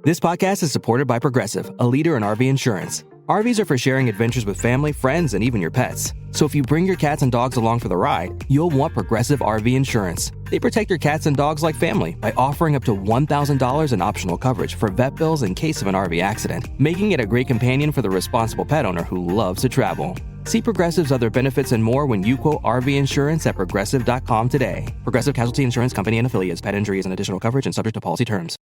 This podcast is supported by Progressive, a leader in RV insurance. RVs are for sharing adventures with family, friends, and even your pets. So if you bring your cats and dogs along for the ride, you'll want Progressive RV insurance. They protect your cats and dogs like family by offering up to $1,000 in optional coverage for vet bills in case of an RV accident, making it a great companion for the responsible pet owner who loves to travel. See Progressive's other benefits and more when you quote RV insurance at Progressive.com today. Progressive Casualty Insurance Company and Affiliates. Pet injuries and additional coverage and subject to policy terms.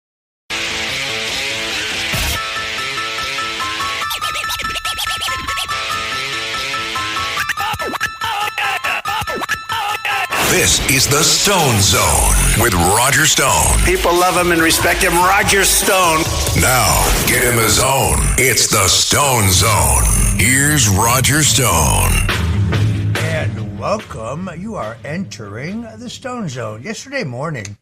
This is the Stone Zone with Roger Stone. People love him and respect him. Roger Stone. Now, get in the zone. It's the Stone Zone. Here's Roger Stone. And welcome. You are entering the Stone Zone. Yesterday morning,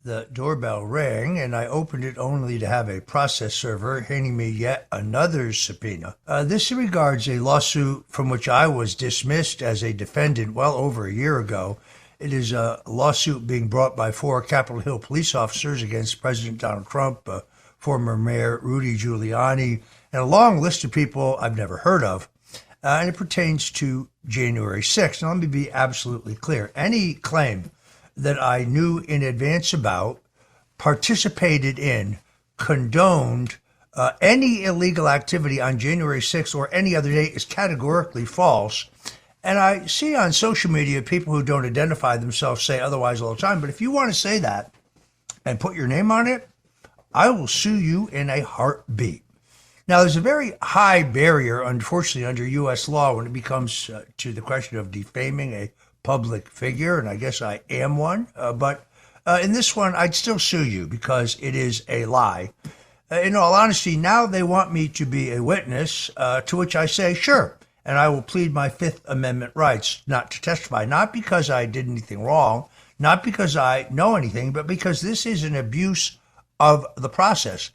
the doorbell rang, and I opened it only to have a process server handing me yet another subpoena. This regards a lawsuit from which I was dismissed as a defendant well over a year ago. It is a lawsuit being brought by 4 Capitol Hill police officers against President Donald Trump, former Mayor Rudy Giuliani, and a long list of people I've never heard of. And it pertains to January 6th. Now, let me be absolutely clear. Any claim that I knew in advance about, participated in, condoned any illegal activity on January 6th or any other day is categorically false. And I see on social media people who don't identify themselves say otherwise all the time. But if you want to say that and put your name on it, I will sue you in a heartbeat. Now, there's a very high barrier, unfortunately, under U.S. law when it becomes to the question of defaming a public figure, and I guess I am one. But in this one, I'd still sue you because it is a lie. In all honesty, now they want me to be a witness, to which I say, sure. And I will plead my Fifth Amendment rights not to testify, not because I did anything wrong, not because I know anything, but because this is an abuse of the process.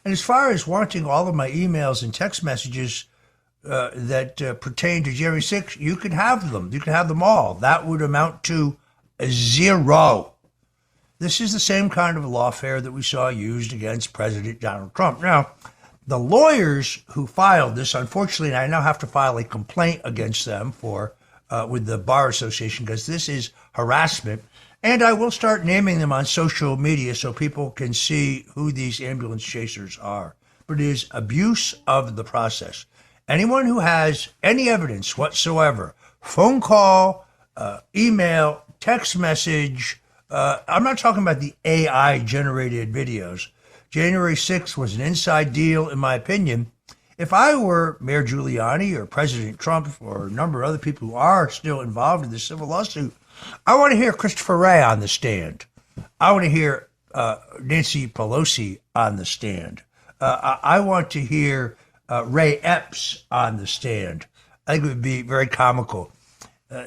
And as far as wanting all of my emails and text messages that pertain to January 6th, you can have them. You can have them all. That would amount to 0. This is the same kind of lawfare that we saw used against President Donald Trump. Now, the lawyers who filed this, unfortunately, I now have to file a complaint against them with the Bar Association because this is harassment. And I will start naming them on social media so people can see who these ambulance chasers are. But it is abuse of the process. Anyone who has any evidence whatsoever, phone call, email, text message, I'm not talking about the AI-generated videos. January 6th was an inside deal, in my opinion. If I were Mayor Giuliani or President Trump or a number of other people who are still involved in this civil lawsuit, I want to hear Christopher Wray on the stand. I want to hear Nancy Pelosi on the stand. I want to hear Ray Epps on the stand. I think it would be very comical.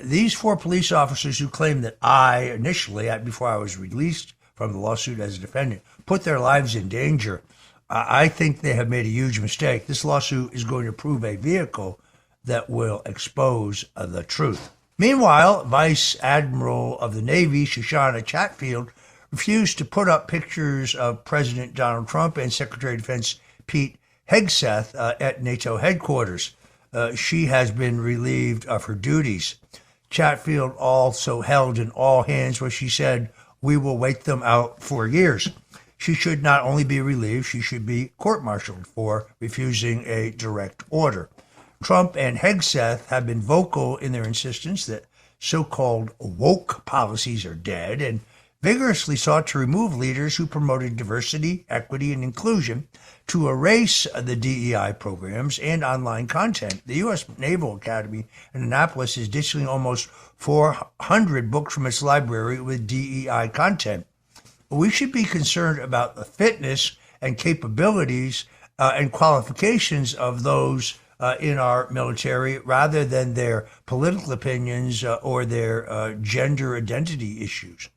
These 4 police officers who claim that I initially, before I was released from the lawsuit as a defendant, put their lives in danger. I think they have made a huge mistake. This lawsuit is going to prove a vehicle that will expose the truth. Meanwhile, Vice Admiral of the Navy, Shoshana Chatfield, refused to put up pictures of President Donald Trump and Secretary of Defense Pete Hegseth at NATO headquarters. She has been relieved of her duties. Chatfield also held an all-hands where she said, "We will wait them out for years." She should not only be relieved, she should be court-martialed for refusing a direct order. Trump and Hegseth have been vocal in their insistence that so-called woke policies are dead and vigorously sought to remove leaders who promoted diversity, equity, and inclusion, to erase the DEI programs and online content. The U.S. Naval Academy in Annapolis is ditching almost 400 books from its library with DEI content. We should be concerned about the fitness and capabilities and qualifications of those in our military rather than their political opinions or their gender identity issues.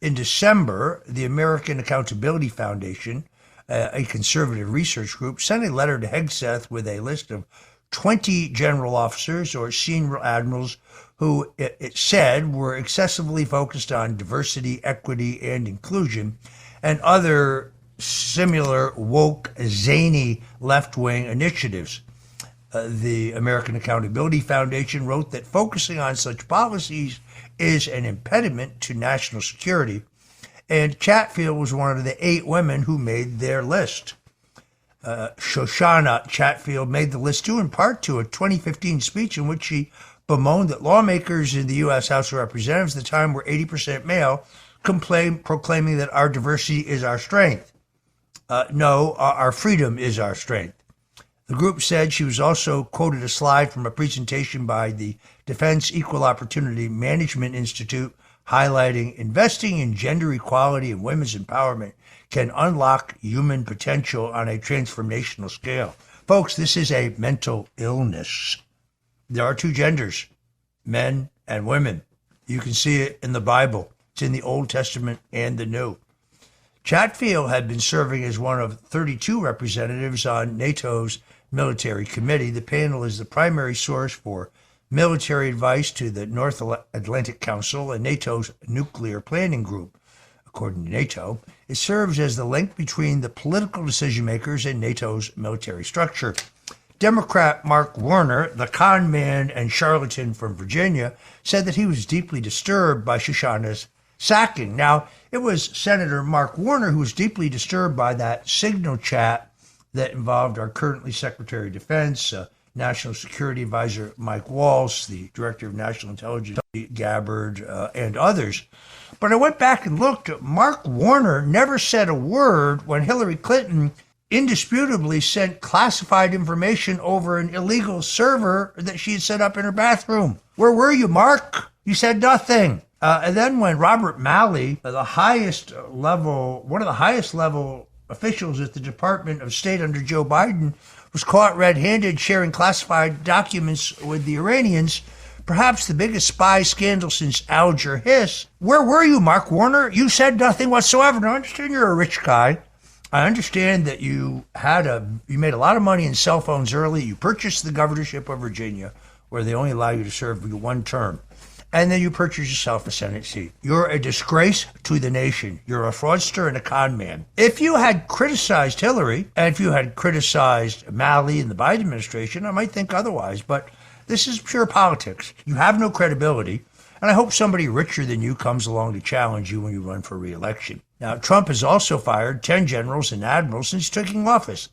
In December, the American Accountability Foundation, a conservative research group, sent a letter to Hegseth with a list of 20 general officers or senior admirals who it said were excessively focused on diversity, equity, and inclusion, and other similar woke, zany left-wing initiatives. The American Accountability Foundation wrote that focusing on such policies is an impediment to national security, and Chatfield was one of the 8 women who made their list. Shoshana Chatfield made the list due in part to a 2015 speech in which she bemoaned that lawmakers in the U.S. House of Representatives at the time were 80% male, proclaiming that our diversity is our strength. No, our freedom is our strength. The group said she was also quoted a slide from a presentation by the Defense Equal Opportunity Management Institute highlighting investing in gender equality and women's empowerment can unlock human potential on a transformational scale. Folks, this is a mental illness. There are 2 genders, men and women. You can see it in the Bible. It's in the Old Testament and the New. Chatfield had been serving as one of 32 representatives on NATO's military committee. The panel is the primary source for military advice to the North Atlantic Council and NATO's nuclear planning group. According to NATO, it serves as the link between the political decision makers and NATO's military structure. Democrat Mark Warner, the con man and charlatan from Virginia, said that he was deeply disturbed by Shoshana's sacking. Now, it was Senator Mark Warner who was deeply disturbed by that signal chat that involved our currently Secretary of Defense, National Security Advisor Mike Waltz, the Director of National Intelligence Gabbard, and others. But I went back and looked. Mark Warner never said a word when Hillary Clinton indisputably sent classified information over an illegal server that she had set up in her bathroom. Where were you, Mark? You said nothing. And then when Robert Malley, one of the highest level officials at the Department of State under Joe Biden, was caught red-handed sharing classified documents with the Iranians, perhaps the biggest spy scandal since Alger Hiss. Where were you, Mark Warner? You said nothing whatsoever. Now, I understand you're a rich guy. I understand that you made a lot of money in cell phones early. You purchased the governorship of Virginia, where they only allow you to serve 1 term. And then you purchase yourself a Senate seat. You're a disgrace to the nation. You're a fraudster and a con man. If you had criticized Hillary, and if you had criticized Malley and the Biden administration, I might think otherwise. But this is pure politics. You have no credibility. And I hope somebody richer than you comes along to challenge you when you run for re-election. Now, Trump has also fired 10 generals and admirals since taking office.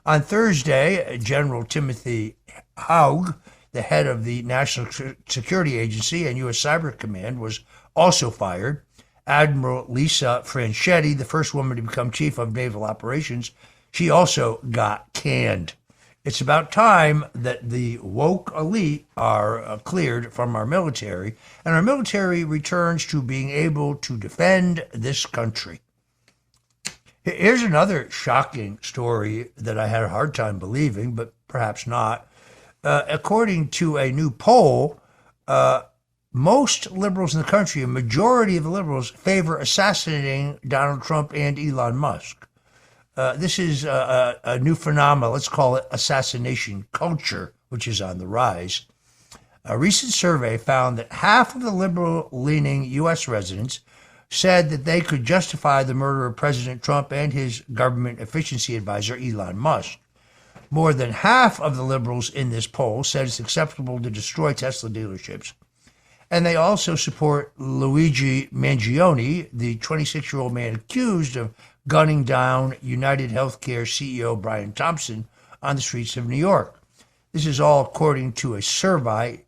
On Thursday, General Timothy Haug, the head of the National Security Agency and U.S. Cyber Command, was also fired. Admiral Lisa Franchetti, the first woman to become chief of naval operations, she also got canned. It's about time that the woke elite are cleared from our military, and our military returns to being able to defend this country. Here's another shocking story that I had a hard time believing, but perhaps not. According to a new poll, most liberals in the country, a majority of the liberals, favor assassinating Donald Trump and Elon Musk. This is a new phenomenon. Let's call it assassination culture, which is on the rise. A recent survey found that half of the liberal-leaning U.S. residents said that they could justify the murder of President Trump and his government efficiency advisor, Elon Musk. More than half of the liberals in this poll said it's acceptable to destroy Tesla dealerships. And they also support Luigi Mangione, the 26-year-old man accused of gunning down United Healthcare CEO Brian Thompson on the streets of New York. This is all according to a survey,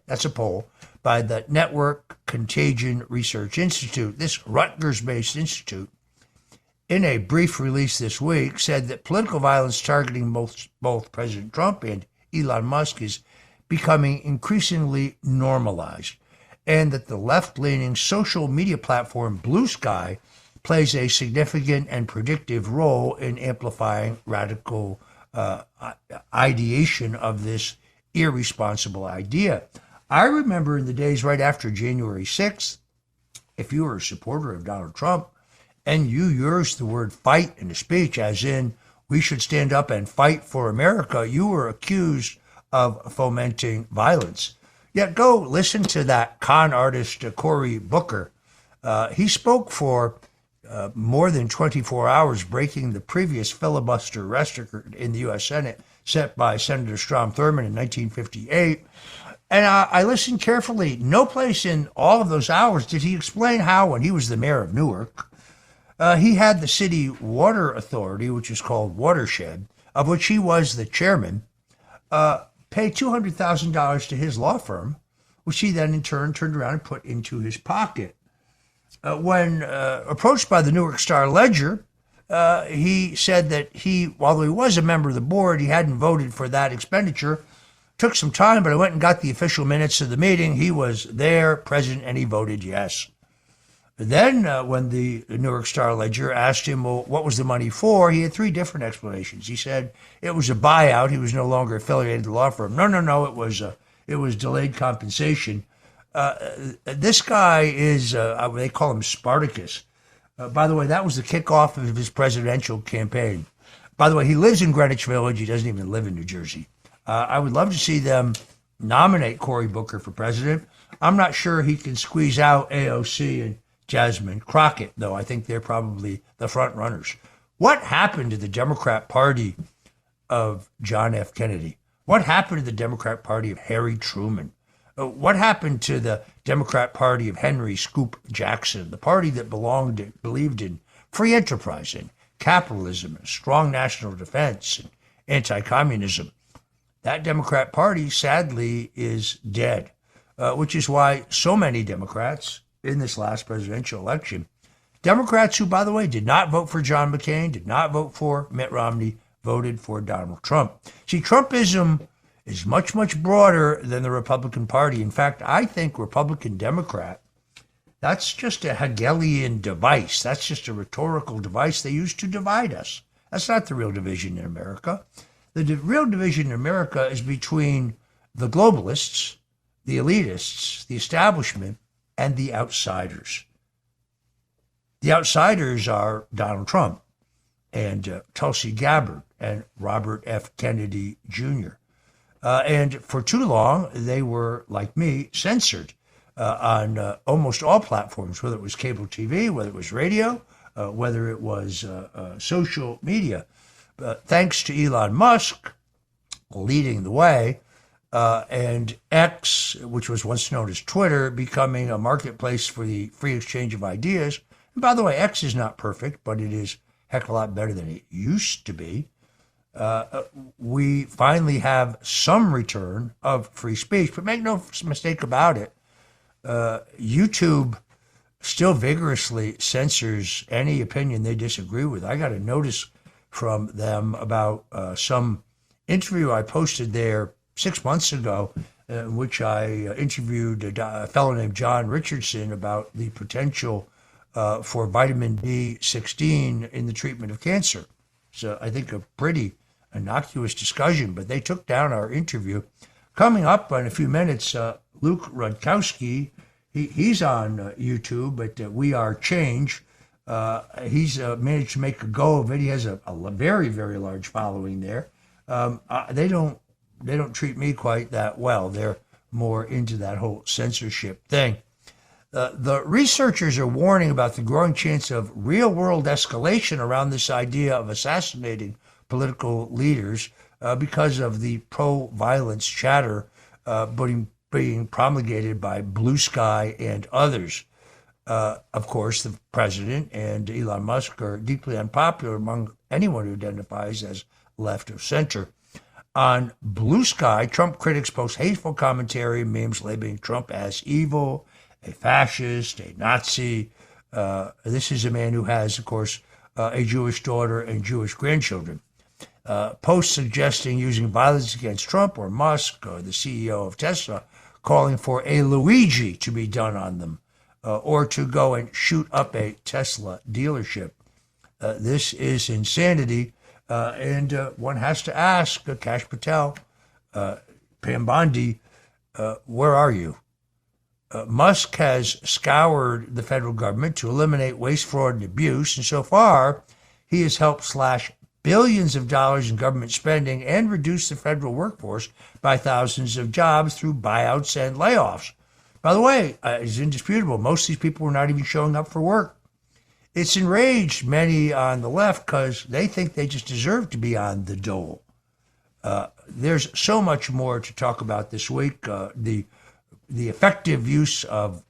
that's a poll, by the Network Contagion Research Institute. This Rutgers-based institute, in a brief release this week, said that political violence targeting both President Trump and Elon Musk is becoming increasingly normalized, and that the left-leaning social media platform Blue Sky plays a significant and predictive role in amplifying radical ideation of this irresponsible idea. I remember in the days right after January 6th, if you were a supporter of Donald Trump and you used the word fight in a speech, as in we should stand up and fight for America, you were accused of fomenting violence. Yet go listen to that con artist, Cory Booker. He spoke for more than 24 hours, breaking the previous filibuster record in the U.S. Senate set by Senator Strom Thurmond in 1958. And I listened carefully. No place in all of those hours did he explain how, when he was the mayor of Newark, he had the city water authority, which is called Watershed, of which he was the chairman, pay $200,000 to his law firm, which he then in turn turned around and put into his pocket. When approached by the Newark Star-Ledger, he said that while he was a member of the board, he hadn't voted for that expenditure. Took some time, but I went and got the official minutes of the meeting. He was there, present, and he voted yes. Then when the Newark Star-Ledger asked him, well, what was the money for, he had three different explanations. He said it was a buyout. He was no longer affiliated with the law firm. No, it was delayed compensation. This guy is, they call him Spartacus. By the way, that was the kickoff of his presidential campaign. By the way, he lives in Greenwich Village. He doesn't even live in New Jersey. I would love to see them nominate Cory Booker for president. I'm not sure he can squeeze out AOC and Jasmine Crockett, though. I think they're probably the front runners. What happened to the Democrat Party of John F. Kennedy? What happened to the Democrat Party of Harry Truman? What happened to the Democrat Party of Henry Scoop Jackson, the party that believed in free enterprise and capitalism and strong national defense and anti-communism? That Democrat Party, sadly, is dead, which is why so many Democrats in this last presidential election, Democrats who, by the way, did not vote for John McCain, did not vote for Mitt Romney, voted for Donald Trump. See, Trumpism is much, much broader than the Republican Party. In fact, I think Republican Democrat, that's just a Hegelian device. That's just a rhetorical device they use to divide us. That's not the real division in America. The real division in America is between the globalists, the elitists, the establishment, and the outsiders. The outsiders are Donald Trump and Tulsi Gabbard and Robert F. Kennedy Jr. And for too long, they were, like me, censored on almost all platforms, whether it was cable TV, whether it was radio, whether it was social media. Thanks to Elon Musk leading the way, and X, which was once known as Twitter, becoming a marketplace for the free exchange of ideas. And by the way, X is not perfect, but it is a heck of a lot better than it used to be. We finally have some return of free speech, but make no mistake about it, YouTube still vigorously censors any opinion they disagree with. I got a notice from them about some interview I posted there 6 months ago, in which I interviewed a fellow named John Richardson about the potential for vitamin B16 in the treatment of cancer. So I think a pretty innocuous discussion, but they took down our interview. Coming up in a few minutes, Luke Rudkowski, he's on YouTube, but We Are Change. He's managed to make a go of it. He has a very, very large following there. They don't treat me quite that well. They're more into that whole censorship thing. The researchers are warning about the growing chance of real-world escalation around this idea of assassinating political leaders because of the pro-violence chatter being promulgated by Blue Sky and others. Of course, the president and Elon Musk are deeply unpopular among anyone who identifies as left or center. On Blue Sky, Trump critics post hateful commentary and memes labeling Trump as evil, a fascist, a Nazi. This is a man who has, of course, a Jewish daughter and Jewish grandchildren. Posts suggesting using violence against Trump or Musk or the CEO of Tesla, calling for a Luigi to be done on them, or to go and shoot up a Tesla dealership. This is insanity, and one has to ask Kash Patel, Pam Bondi, where are you? Musk has scoured the federal government to eliminate waste, fraud, and abuse, and so far, he has helped slash billions of dollars in government spending and reduce the federal workforce by thousands of jobs through buyouts and layoffs. By the way, it's indisputable. Most of these people were not even showing up for work. It's enraged many on the left because they think they just deserve to be on the dole. There's so much more to talk about this week. The effective use of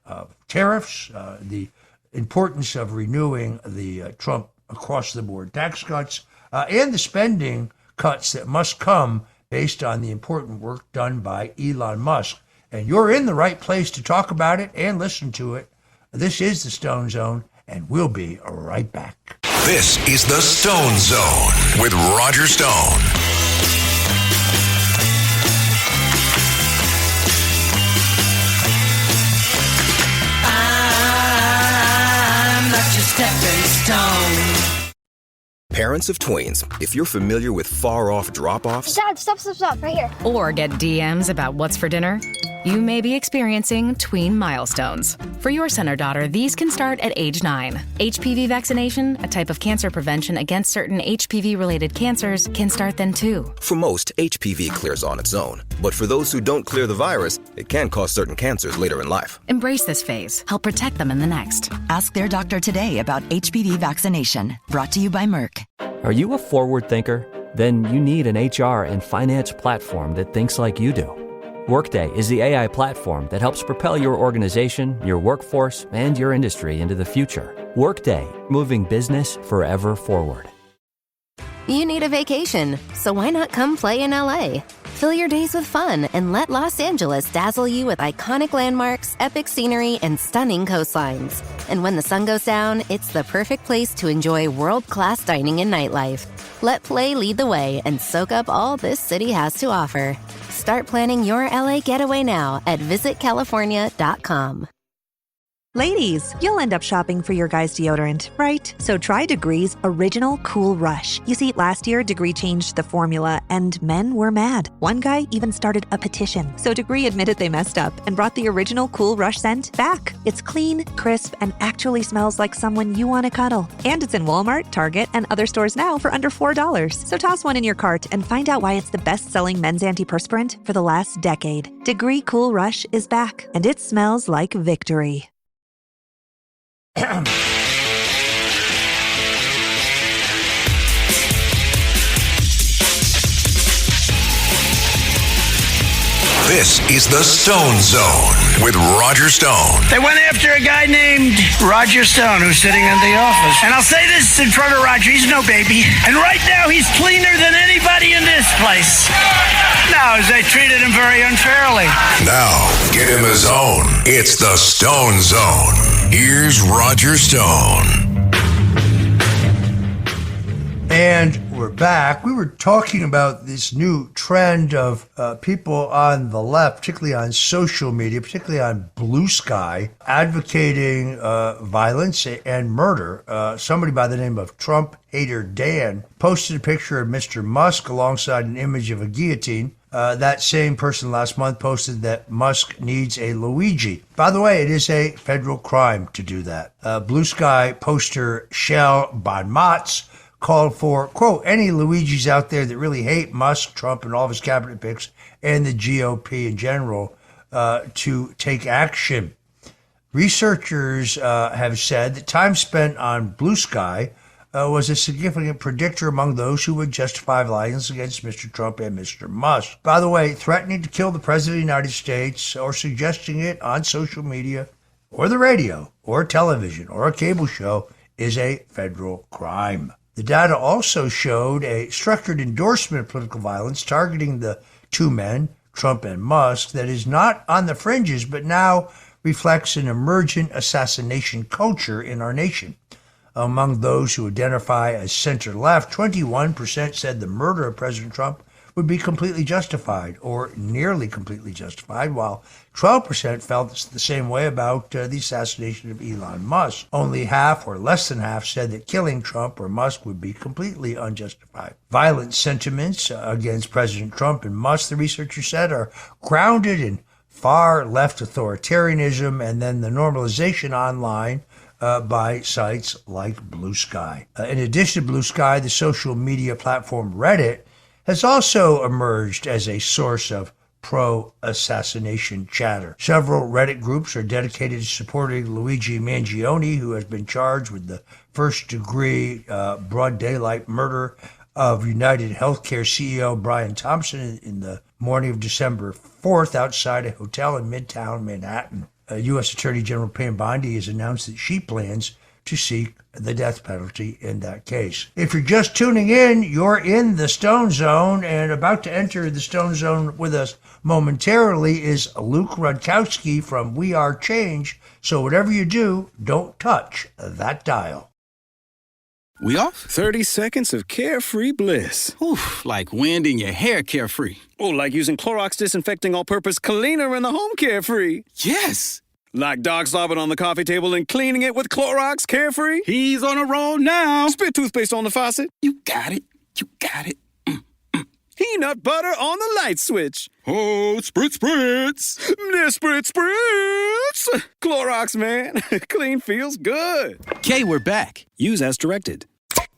tariffs, the importance of renewing the Trump across-the-board tax cuts, and the spending cuts that must come based on the important work done by Elon Musk. And you're in the right place to talk about it and listen to it. This is the Stone Zone, and we'll be right back. This is the Stone Zone with Roger Stone. I'm not your stepping stone. Parents of tweens, if you're familiar with far-off drop-offs... Dad, stop, right here. Or get DMs about what's for dinner, you may be experiencing tween milestones. For your son or daughter, these can start at age 9. HPV vaccination, a type of cancer prevention against certain HPV-related cancers, can start then too. For most, HPV clears on its own. But for those who don't clear the virus, it can cause certain cancers later in life. Embrace this phase. Help protect them in the next. Ask their doctor today about HPV vaccination. Brought to you by Merck. Are you a forward thinker? Then you need an HR and finance platform that thinks like you do. Workday is the AI platform that helps propel your organization, your workforce, and your industry into the future. Workday, moving business forever forward. You need a vacation, so why not come play in LA? Fill your days with fun and let Los Angeles dazzle you with iconic landmarks, epic scenery, and stunning coastlines. And when the sun goes down, it's the perfect place to enjoy world-class dining and nightlife. Let play lead the way and soak up all this city has to offer. Start planning your LA getaway now at visitcalifornia.com. Ladies, you'll end up shopping for your guy's deodorant, right? So try Degree's Original Cool Rush. You see, last year, Degree changed the formula, and men were mad. One guy even started a petition. So Degree admitted they messed up and brought the Original Cool Rush scent back. It's clean, crisp, and actually smells like someone you want to cuddle. And it's in Walmart, Target, and other stores now for under $4. So toss one in your cart and find out why it's the best-selling men's antiperspirant for the last decade. Degree Cool Rush is back, and it smells like victory. This is the Stone Zone with Roger Stone. They went after a guy named Roger Stone who's sitting in the office. And I'll say this in front of Roger, he's no baby. And right now he's cleaner than anybody in this place. No, they treated him very unfairly. Now, get in the zone. It's the Stone Zone. Here's Roger Stone. And we're back. We were talking about this new trend of people on the left, particularly on social media, particularly on Blue Sky, advocating violence and murder. Somebody by the name of Trump Hater Dan posted a picture of Mr. Musk alongside an image of a guillotine. That same person last month posted that Musk needs a Luigi. By the way, it is a federal crime to do that. Blue Sky poster Shell Bonmatz called for, quote, any Luigis out there that really hate Musk, Trump, and all of his cabinet picks, and the GOP in general, to take action. Researchers have said that time spent on Blue Sky was a significant predictor among those who would justify violence against Mr. Trump and Mr. Musk. By the way, threatening to kill the President of the United States or suggesting it on social media or the radio or television or a cable show is a federal crime. The data also showed a structured endorsement of political violence targeting the two men, Trump and Musk, that is not on the fringes, but now reflects an emergent assassination culture in our nation. Among those who identify as center-left, 21% said the murder of President Trump would be completely justified or nearly completely justified, while 12% felt the same way about the assassination of Elon Musk. Only half or less than half said that killing Trump or Musk would be completely unjustified. Violent sentiments against President Trump and Musk, the researchers said, are grounded in far left authoritarianism and then the normalization online by sites like Blue Sky. In addition to Blue Sky, the social media platform Reddit has also emerged as a source of pro-assassination chatter. Several Reddit groups are dedicated to supporting Luigi Mangione, who has been charged with the first-degree broad daylight murder of United Healthcare CEO Brian Thompson in the morning of December 4th outside a hotel in Midtown Manhattan. U.S. Attorney General Pam Bondi has announced that she plans to seek the death penalty in that case. If you're just tuning in, you're in the Stone Zone, and about to enter the Stone Zone with us momentarily is Luke Rudkowski from We Are Change. So whatever you do, don't touch that dial. We off? 30 seconds of carefree bliss. Oof, like wind in your hair carefree. Oh, like using Clorox Disinfecting All-Purpose Cleaner in the home carefree. Yes. Like Doc slobbing on the coffee table and cleaning it with Clorox Carefree? He's on a roll now. Spit toothpaste on the faucet. You got it. You got it. Peanut butter on the light switch. Oh, spritz, spritz. Spritz, spritz. Clorox, man. Clean feels good. Okay, we're back. Use as directed.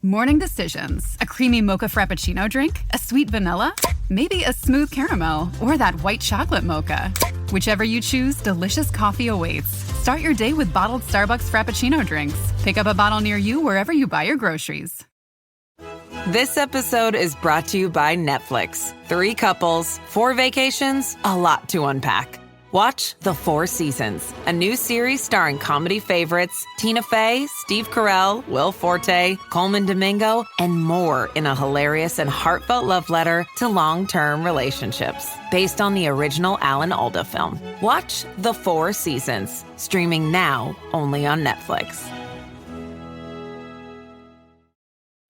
Morning decisions. A creamy mocha frappuccino drink? A sweet vanilla? Maybe a smooth caramel or that white chocolate mocha. Whichever you choose, delicious coffee awaits. Start your day with bottled Starbucks Frappuccino drinks. Pick up a bottle near you wherever you buy your groceries. This episode is brought to you by Netflix. 3 couples, 4 vacations, a lot to unpack. Watch The 4 Seasons, a new series starring comedy favorites Tina Fey, Steve Carell, Will Forte, Coleman Domingo, and more in a hilarious and heartfelt love letter to long-term relationships. Based on the original Alan Alda film. Watch The 4 Seasons, streaming now only on Netflix.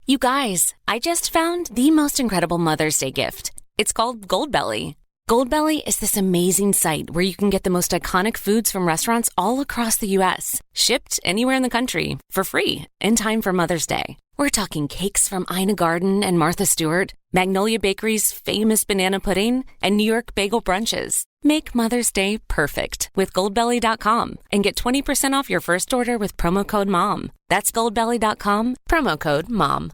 You guys, I just found the most incredible Mother's Day gift. It's called Goldbelly. Goldbelly is this amazing site where you can get the most iconic foods from restaurants all across the U.S., shipped anywhere in the country for free in time for Mother's Day. We're talking cakes from Ina Garden and Martha Stewart, Magnolia Bakery's famous banana pudding, and New York bagel brunches. Make Mother's Day perfect with Goldbelly.com and get 20% off your first order with promo code MOM. That's Goldbelly.com, promo code MOM.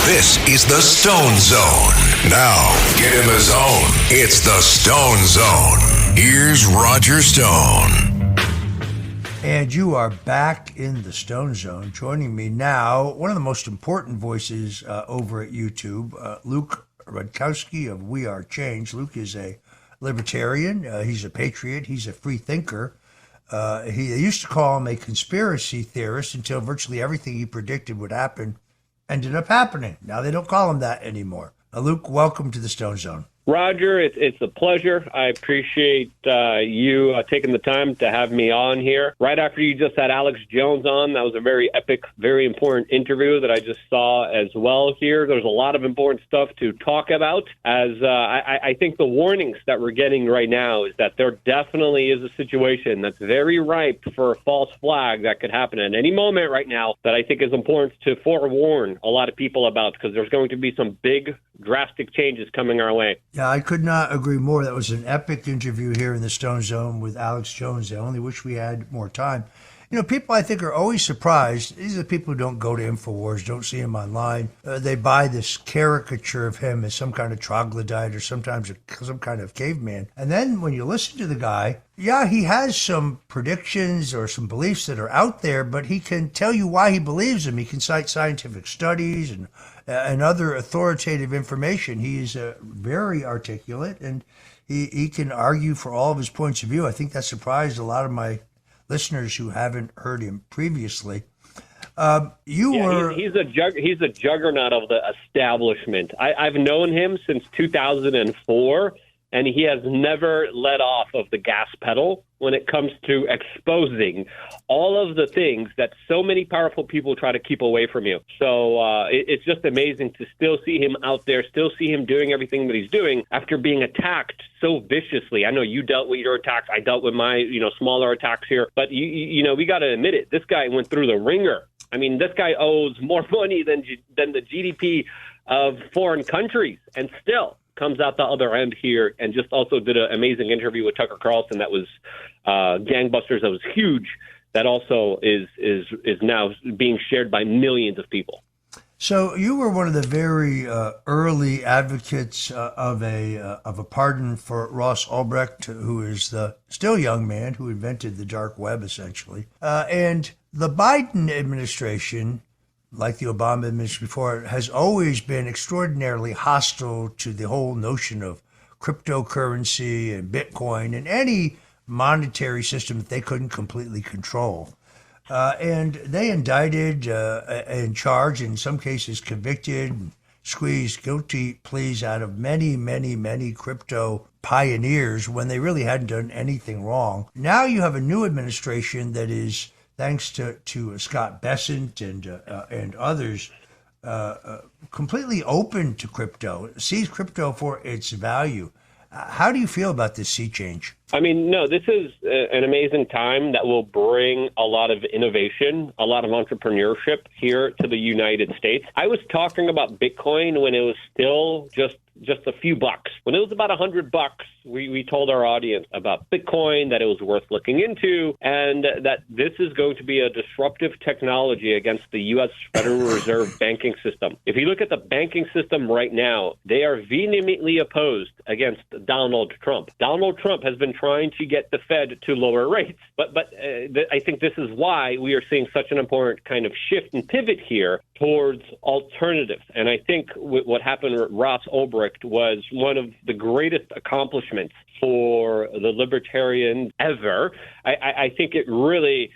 This is the Stone Zone. Now, get in the zone. It's the Stone Zone. Here's Roger Stone. And you are back in the Stone Zone. Joining me now, one of the most important voices over at YouTube, Luke Rudkowski of We Are Change. Luke is a libertarian. He's a patriot. He's a free thinker. He used to call him a conspiracy theorist until virtually everything he predicted would happen ended up happening. Now they don't call him that anymore. Luke, welcome to the Stone Zone. Roger, it's a pleasure. I appreciate you taking the time to have me on here. Right after you just had Alex Jones on, that was a very epic, very important interview that I just saw as well here. There's a lot of important stuff to talk about, as I think the warnings that we're getting right now is that there definitely is a situation that's very ripe for a false flag that could happen at any moment right now that I think is important to forewarn a lot of people about, because there's going to be some big, drastic changes coming our way. Yeah, I could not agree more. That was an epic interview here in the Stone Zone with Alex Jones. I only wish we had more time. You know, people I think are always surprised. These are the people who don't go to InfoWars, don't see him online. They buy this caricature of him as some kind of troglodyte or sometimes some kind of caveman. And then when you listen to the guy, yeah, he has some predictions or some beliefs that are out there, but he can tell you why he believes them. He can cite scientific studies and other authoritative information. He is very articulate, and he can argue for all of his points of view. I think that surprised a lot of my listeners who haven't heard him previously. He's a juggernaut of the establishment. I've known him since 2004, and he has never let off of the gas pedal when it comes to exposing all of the things that so many powerful people try to keep away from you. So it's just amazing to still see him out there, still see him doing everything that he's doing after being attacked so viciously. I know you dealt with your attacks. I dealt with my, smaller attacks here. But, we got to admit it. This guy went through the ringer. I mean, this guy owes more money than the GDP of foreign countries, and still comes out the other end here, and just also did an amazing interview with Tucker Carlson that was gangbusters. That was huge, that also is now being shared by millions of people. So you were one of the very early advocates of a pardon for Ross Ulbricht, who is the still young man who invented the dark web, essentially. And the Biden administration, like the Obama administration before, has always been extraordinarily hostile to the whole notion of cryptocurrency and Bitcoin and any monetary system that they couldn't completely control. And they indicted and charged, in some cases convicted, squeezed guilty pleas out of many, many, many crypto pioneers when they really hadn't done anything wrong. Now you have a new administration that is, thanks to Scott Bessent and others, completely open to crypto, sees crypto for its value. How do you feel about this sea change? I mean, no, this is an amazing time that will bring a lot of innovation, a lot of entrepreneurship here to the United States. I was talking about Bitcoin when it was still just a few bucks. When it was about $100, we told our audience about Bitcoin, that it was worth looking into, and that this is going to be a disruptive technology against the U.S. Federal Reserve banking system. If you look at the banking system right now, they are vehemently opposed against Donald Trump. Donald Trump has been trying to get the Fed to lower rates, but I think this is why we are seeing such an important kind of shift and pivot here towards alternatives. And I think what happened with Ross Ulbricht was one of the greatest accomplishments for the libertarians ever. I think it really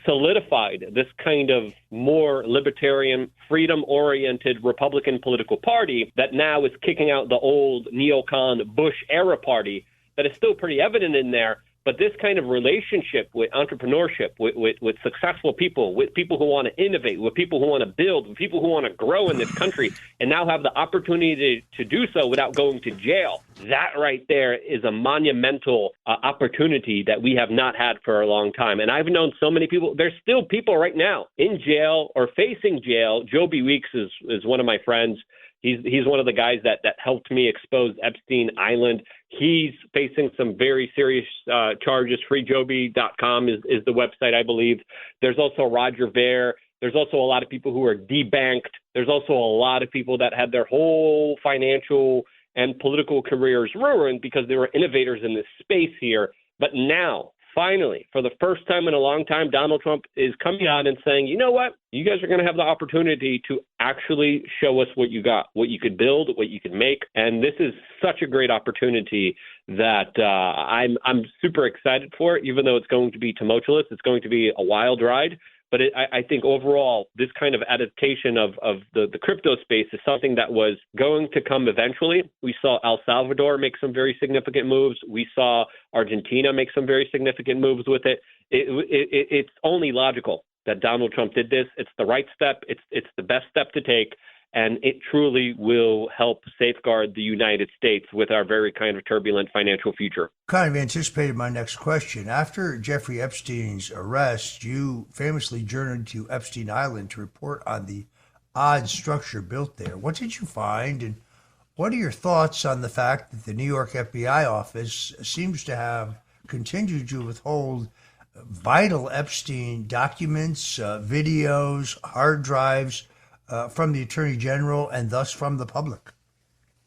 solidified this kind of more libertarian, freedom-oriented Republican political party that now is kicking out the old neocon Bush-era party that is still pretty evident in there. But this kind of relationship with entrepreneurship, with successful people, with people who want to innovate, with people who want to build, with people who want to grow in this country, and now have the opportunity to do so without going to jail, that right there is a monumental opportunity that we have not had for a long time. And I've known so many people. There's still people right now in jail or facing jail. Joby Weeks is one of my friends. He's one of the guys that helped me expose Epstein Island. He's facing some very serious charges. FreeJoby.com is the website, I believe. There's also Roger Ver. There's also a lot of people who are debanked. There's also a lot of people that had their whole financial and political careers ruined because they were innovators in this space here. But now, finally, for the first time in a long time, Donald Trump is coming out and saying, you know what? You guys are going to have the opportunity to actually show us what you got, what you could build, what you could make. And this is such a great opportunity that I'm super excited for it, even though it's going to be tumultuous. It's going to be a wild ride. But I think overall, this kind of adaptation of the crypto space is something that was going to come eventually. We saw El Salvador make some very significant moves. We saw Argentina make some very significant moves with it. It's only logical that Donald Trump did this. It's the right step. It's the best step to take. And it truly will help safeguard the United States with our very kind of turbulent financial future. Kind of anticipated my next question. After Jeffrey Epstein's arrest, you famously journeyed to Epstein Island to report on the odd structure built there. What did you find, and what are your thoughts on the fact that the New York FBI office seems to have continued to withhold vital Epstein documents, videos, hard drives, from the Attorney General and thus from the public?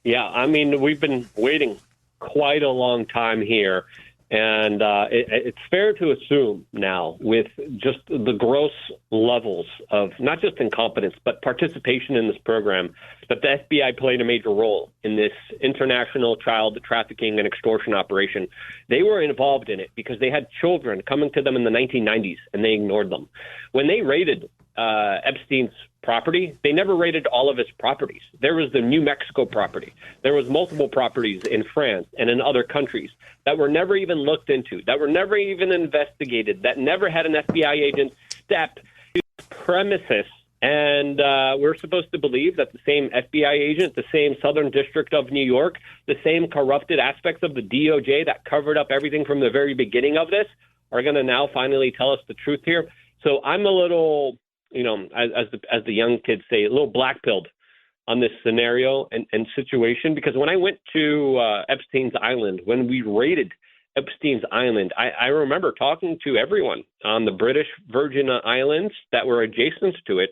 Yeah, I mean, we've been waiting quite a long time here. And it's fair to assume now, with just the gross levels of not just incompetence, but participation in this program, that the FBI played a major role in this international child trafficking and extortion operation. They were involved in it because they had children coming to them in the 1990s, and they ignored them. When they raided Epstein's property, they never raided all of his properties. There was the New Mexico property. There was multiple properties in France and in other countries that were never even looked into, that were never even investigated, that never had an FBI agent step to the premises. And we're supposed to believe that the same FBI agent, the same Southern District of New York, the same corrupted aspects of the DOJ that covered up everything from the very beginning of this are going to now finally tell us the truth here. So I'm a little, as the young kids say, a little black-pilled on this scenario and situation, because when I went to Epstein's Island, when we raided Epstein's Island, I remember talking to everyone on the British Virgin Islands that were adjacent to it,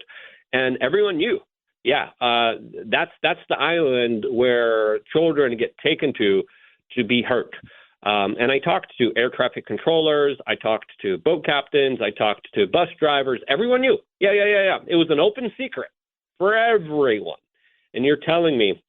and everyone knew, that's the island where children get taken to be hurt. And I talked to air traffic controllers, I talked to boat captains, I talked to bus drivers. Everyone knew. Yeah. It was an open secret for everyone. And you're telling me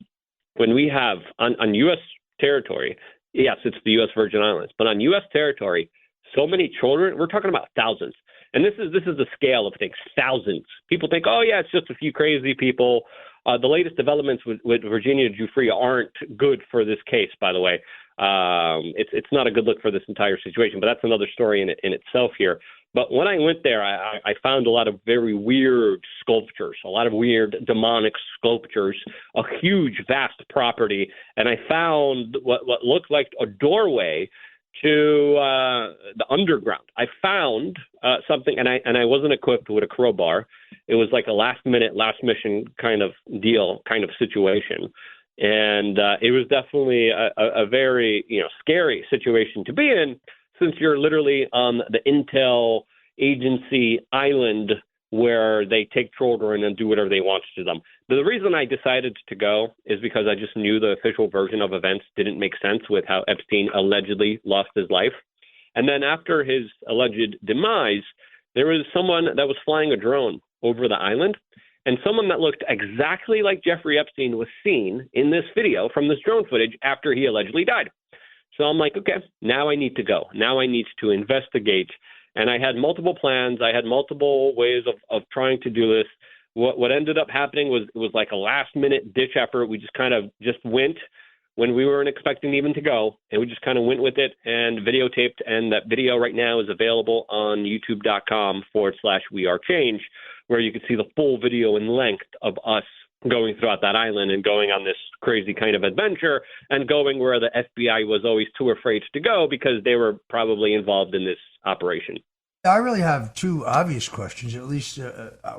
when we have on U.S. territory, yes, it's the U.S. Virgin Islands, but on U.S. territory, so many children, we're talking about thousands. And this is the scale of things, thousands. People think, oh, yeah, it's just a few crazy people. The latest developments with Virginia Giuffre aren't good for this case, by the way. It's not a good look for this entire situation, but that's another story in itself here. But when I went there, I found a lot of very weird sculptures, a lot of weird demonic sculptures, a huge, vast property. And I found what looked like a doorway to the underground. I found something, and I wasn't equipped with a crowbar. It was like a last mission kind of deal, kind of situation. And it was definitely a very, scary situation to be in, since you're literally on the intel agency island where they take children and do whatever they want to them. The reason I decided to go is because I just knew the official version of events didn't make sense with how Epstein allegedly lost his life. And then after his alleged demise, there was someone that was flying a drone over the island, and someone that looked exactly like Jeffrey Epstein was seen in this video from this drone footage after he allegedly died. So I'm like, okay, now I need to go. Now I need to investigate. And I had multiple plans. I had multiple ways of trying to do this. What ended up happening was it was like a last-minute ditch effort. We just kind of went when we weren't expecting even to go, and we just kind of went with it and videotaped. And that video right now is available on youtube.com/wearechange, where you can see the full video in length of us going throughout that island and going on this crazy kind of adventure and going where the FBI was always too afraid to go because they were probably involved in this operation. I really have two obvious questions. At least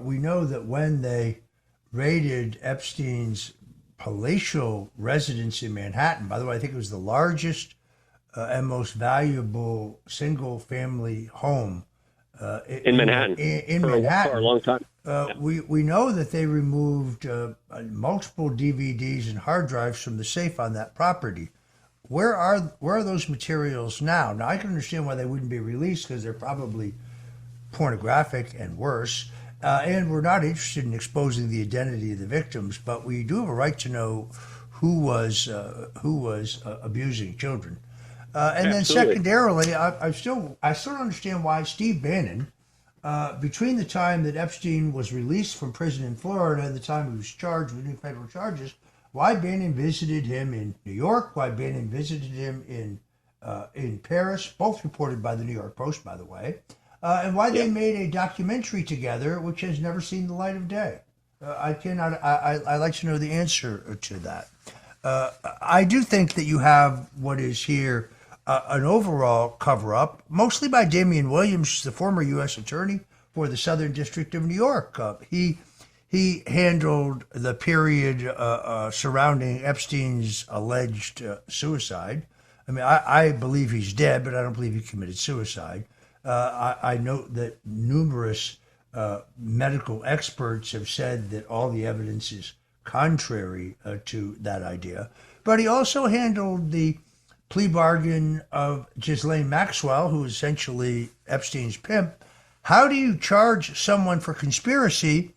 we know that when they raided Epstein's palatial residence in Manhattan, by the way, I think it was the largest and most valuable single-family home in Manhattan. In Manhattan. For a long time. We know that they removed multiple DVDs and hard drives from the safe on that property. Where are those materials now? Now, I can understand why they wouldn't be released because they're probably pornographic and worse. And we're not interested in exposing the identity of the victims, but we do have a right to know who was abusing children. And then secondarily, I still don't understand why Steve Bannon, between the time that Epstein was released from prison in Florida and the time he was charged with new federal charges, why Bannon visited him in New York, why Bannon visited him in Paris, both reported by the New York Post, by the way, and why they made a documentary together, which has never seen the light of day. I'd like to know the answer to that. I do think that you have what is here an overall cover-up, mostly by Damian Williams, the former U.S. attorney for the Southern District of New York. He handled the period surrounding Epstein's alleged suicide. I mean, I believe he's dead, but I don't believe he committed suicide. I note that numerous medical experts have said that all the evidence is contrary to that idea. But he also handled the plea bargain of Ghislaine Maxwell, who is essentially Epstein's pimp. How do you charge someone for conspiracy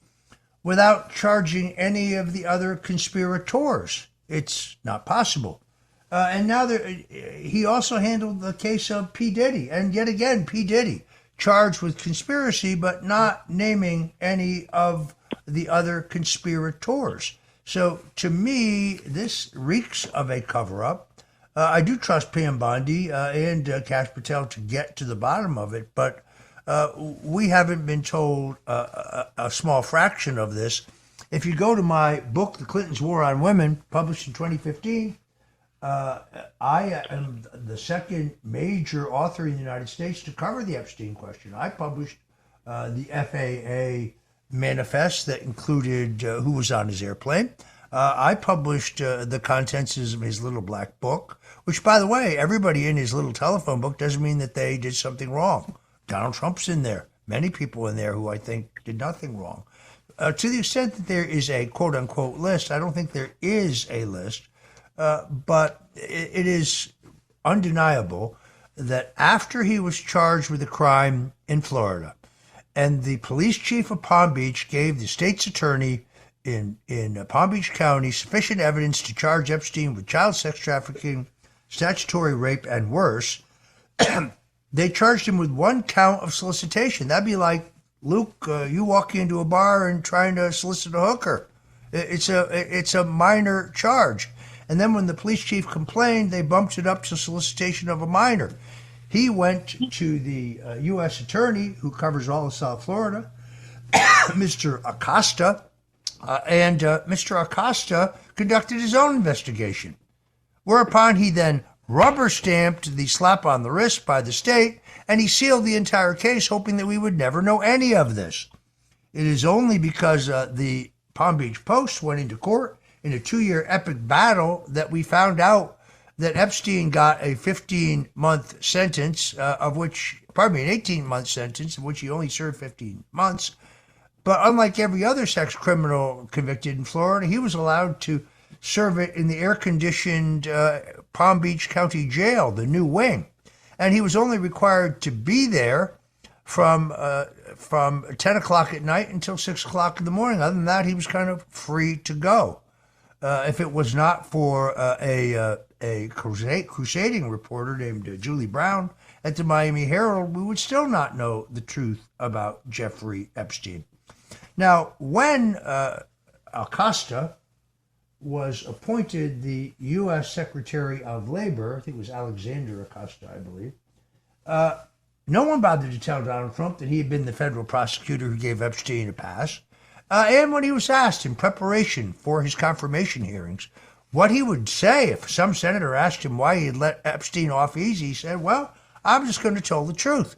without charging any of the other conspirators? It's not possible. And now he also handled the case of P. Diddy. And yet again, P. Diddy charged with conspiracy, but not naming any of the other conspirators. So to me, this reeks of a cover-up. I do trust Pam Bondi and Kash Patel to get to the bottom of it, but we haven't been told a small fraction of this. If you go to my book, The Clintons' War on Women, published in 2015, I am the second major author in the United States to cover the Epstein question. I published the FAA manifest that included who was on his airplane. I published the contents of his little black book, which, by the way, everybody in his little telephone book doesn't mean that they did something wrong. Donald Trump's in there. Many people in there who I think did nothing wrong. To the extent that there is a quote-unquote list, I don't think there is a list, but it is undeniable that after he was charged with a crime in Florida, and the police chief of Palm Beach gave the state's attorney in Palm Beach County sufficient evidence to charge Epstein with child sex trafficking, statutory rape, and worse, they charged him with 1 count of solicitation. That'd be like, Luke, you walking into a bar and trying to solicit a hooker. It's a minor charge. And then when the police chief complained, they bumped it up to solicitation of a minor. He went to the U.S. attorney who covers all of South Florida, Mr. Acosta, and Mr. Acosta conducted his own investigation, whereupon he then rubber-stamped the slap on the wrist by the state, and he sealed the entire case, hoping that we would never know any of this. It is only because the Palm Beach Post went into court in a 2-year epic battle that we found out that Epstein got a 15-month sentence, an 18-month sentence, of which he only served 15 months. But unlike every other sex criminal convicted in Florida, he was allowed to serve it in the air-conditioned Palm Beach County Jail, the new wing. And he was only required to be there from 10 o'clock at night until 6 o'clock in the morning. Other than that, he was kind of free to go. If it was not for a crusading reporter named Julie Brown at the Miami Herald, we would still not know the truth about Jeffrey Epstein. Now, when Acosta was appointed the U.S. Secretary of Labor, I think it was Alexander Acosta, I believe, no one bothered to tell Donald Trump that he had been the federal prosecutor who gave Epstein a pass. And when he was asked in preparation for his confirmation hearings what he would say if some senator asked him why he had let Epstein off easy, he said, well, I'm just going to tell the truth.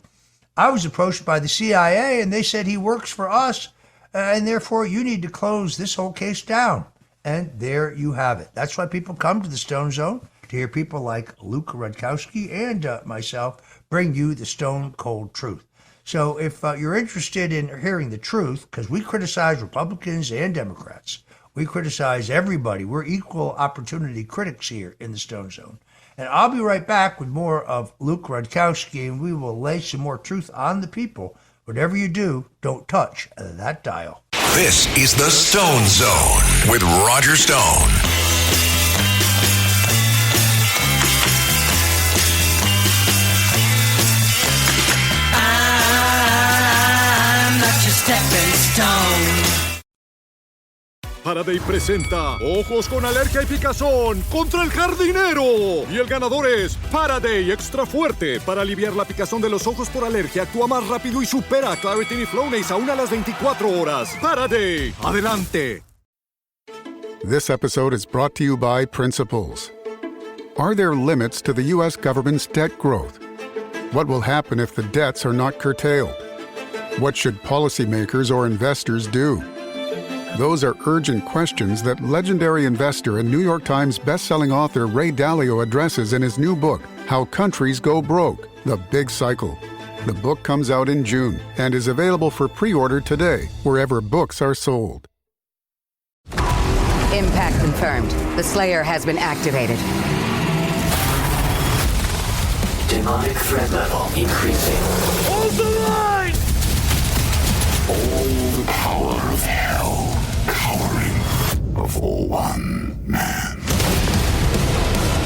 I was approached by the CIA, and they said he works for us, and therefore you need to close this whole case down. And there you have it. That's why people come to the Stone Zone, to hear people like Luke Rudkowski and myself bring you the stone cold truth. So if you're interested in hearing the truth, because we criticize Republicans and Democrats, we criticize everybody. We're equal opportunity critics here in the Stone Zone. And I'll be right back with more of Luke Rudkowski, and we will lay some more truth on the people. Whatever you do, don't touch that dial. This is the Stone Zone with Roger Stone. I'm not your stepping stone. Faraday presenta Ojos con Alergia y Picazón contra el jardinero. Y el ganador es Faraday Extra Fuerte. Para aliviar la picazón de los ojos por alergia, actúa más rápido y supera a Claritin y Flonase aún a las 24 horas. Faraday, adelante. This episode is brought to you by Principles. Are there limits to the U.S. government's debt growth? What will happen if the debts are not curtailed? What should policymakers or investors do? Those are urgent questions that legendary investor and New York Times bestselling author Ray Dalio addresses in his new book, How Countries Go Broke, The Big Cycle. The book comes out in June and is available for pre-order today, wherever books are sold. Impact confirmed. The Slayer has been activated. Demonic threat level increasing. Hold the line! All the power of hell cowering before one man.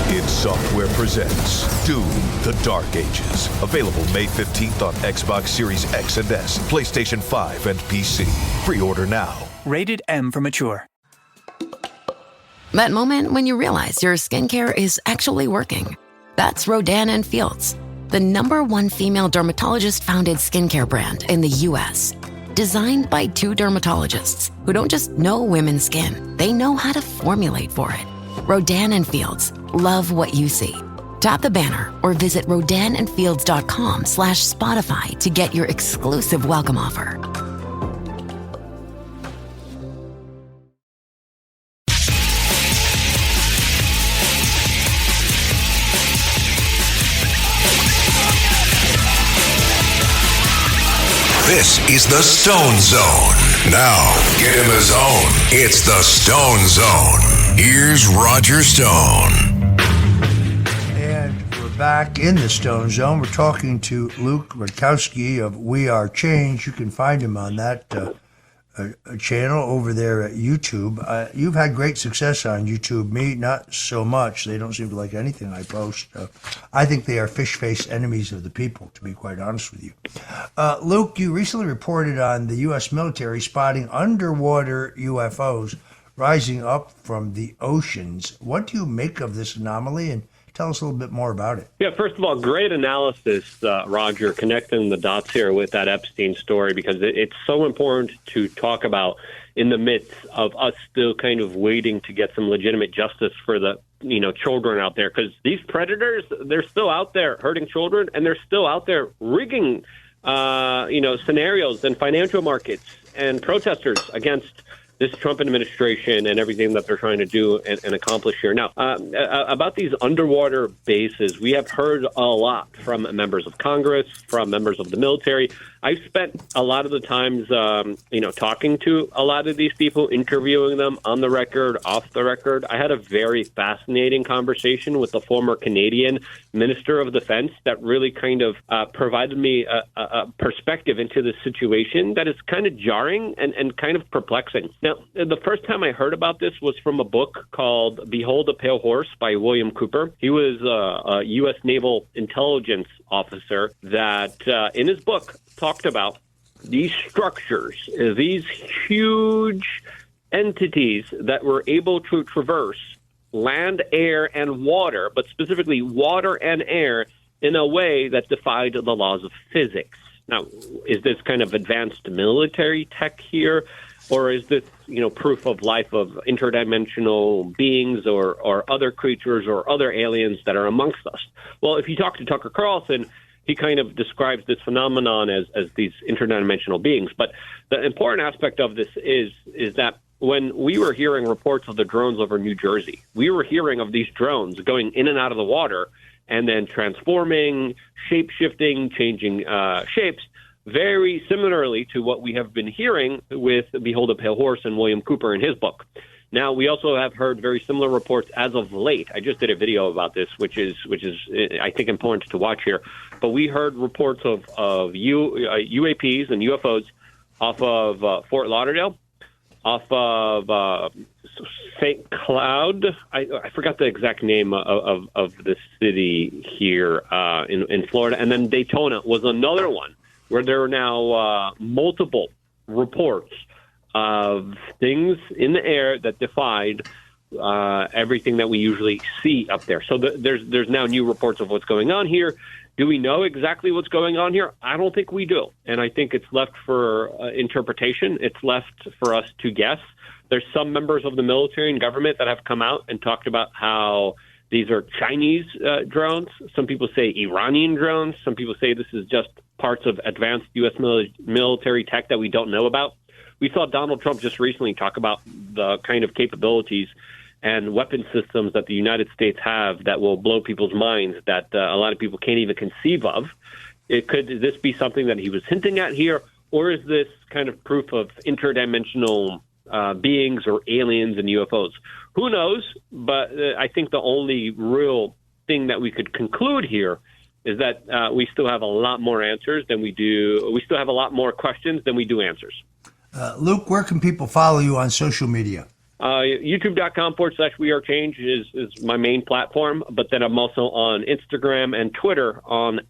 id Software presents Doom: The Dark Ages. Available May 15th on Xbox Series X and S, PlayStation 5, and PC. Pre-order now. Rated M for mature. That moment when you realize your skincare is actually working. That's Rodan and Fields, the #1 female dermatologist-founded skincare brand in the U.S. Designed by 2 dermatologists who don't just know women's skin, they know how to formulate for it. Rodan and Fields, love what you see. Tap the banner or visit rodanandfields.com/Spotify to get your exclusive welcome offer. This is the Stone Zone. Now, get in the zone. It's the Stone Zone. Here's Roger Stone. And we're back in the Stone Zone. We're talking to Luke Rudkowski of We Are Change. You can find him on that channel over there at YouTube. You've had great success on YouTube. Me, not so much. They don't seem to like anything I post. I think they are fish-faced enemies of the people, to be quite honest with you. Luke, you recently reported on the U.S. military spotting underwater UFOs rising up from the oceans. What do you make of this anomaly, and tell us a little bit more about it? Yeah, first of all, great analysis, Roger, connecting the dots here with that Epstein story, because it's so important to talk about in the midst of us still kind of waiting to get some legitimate justice for the children out there, because these predators, they're still out there hurting children, and they're still out there rigging scenarios and financial markets and protesters against this Trump administration and everything that they're trying to do and accomplish here. Now, about these underwater bases, we have heard a lot from members of Congress, from members of the military. I've spent a lot of the times, talking to a lot of these people, interviewing them on the record, off the record. I had a very fascinating conversation with the former Canadian Minister of Defense that really kind of provided me a perspective into the situation that is kind of jarring and kind of perplexing. Now, the first time I heard about this was from a book called Behold a Pale Horse by William Cooper. He was a U.S. Naval intelligence officer that, in his book, talked about these structures, these huge entities that were able to traverse land, air, and water, but specifically water and air, in a way that defied the laws of physics. Now, is this kind of advanced military tech here, or is this, proof of life of interdimensional beings or other creatures or other aliens that are amongst us? Well, if you talk to Tucker Carlson, he kind of describes this phenomenon as these interdimensional beings. But the important aspect of this is that when we were hearing reports of the drones over New Jersey, we were hearing of these drones going in and out of the water and then transforming, shape-shifting, changing shapes, very similarly to what we have been hearing with Behold a Pale Horse and William Cooper in his book. Now, we also have heard very similar reports as of late. I just did a video about this, which is I think important to watch here. But we heard reports of UAPs and UFOs off of Fort Lauderdale, off of St. Cloud. I forgot the exact name of the city here in Florida. And then Daytona was another one where there are now multiple reports of things in the air that defied everything that we usually see up there. So there's now new reports of what's going on here. Do we know exactly what's going on here? I don't think we do. And I think it's left for interpretation. It's left for us to guess. There's some members of the military and government that have come out and talked about how these are Chinese drones. Some people say Iranian drones. Some people say this is just parts of advanced U.S. military tech that we don't know about. We saw Donald Trump just recently talk about the kind of capabilities and weapon systems that the United States have that will blow people's minds, that a lot of people can't even conceive of. Could this be something that he was hinting at here, or is this kind of proof of interdimensional beings or aliens and UFOs? Who knows? But I think the only real thing that we could conclude here is that we still have a lot more answers than we do. We still have a lot more questions than we do answers. Luke, where can people follow you on social media? YouTube.com/We Are Change is my main platform, but then I'm also on Instagram and Twitter on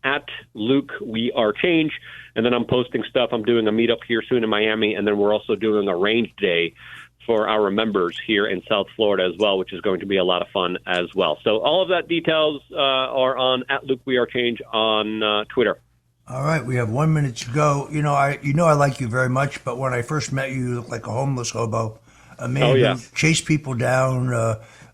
@LukeWeAreChange, and then I'm posting stuff. I'm doing a meetup here soon in Miami, and then we're also doing a range day for our members here in South Florida as well, which is going to be a lot of fun as well. So all of that details are on @LukeWeAreChange on Twitter. All right, we have 1 minute to go. I like you very much, but when I first met you, you looked like a homeless hobo. A man who chased people down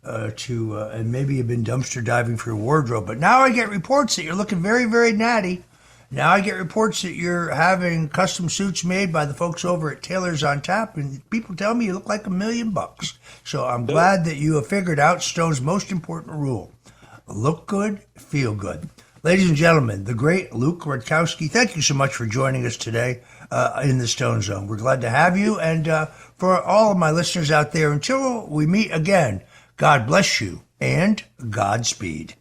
and maybe you've been dumpster diving for your wardrobe. But now I get reports that you're looking very, very natty. Now I get reports that you're having custom suits made by the folks over at Tailors on Tap, and people tell me you look like $1 million. So I'm glad that you have figured out Stone's most important rule. Look good, feel good. Ladies and gentlemen, the great Luke Rudkowski, thank you so much for joining us today in the Stone Zone. We're glad to have you. And for all of my listeners out there, until we meet again, God bless you and Godspeed.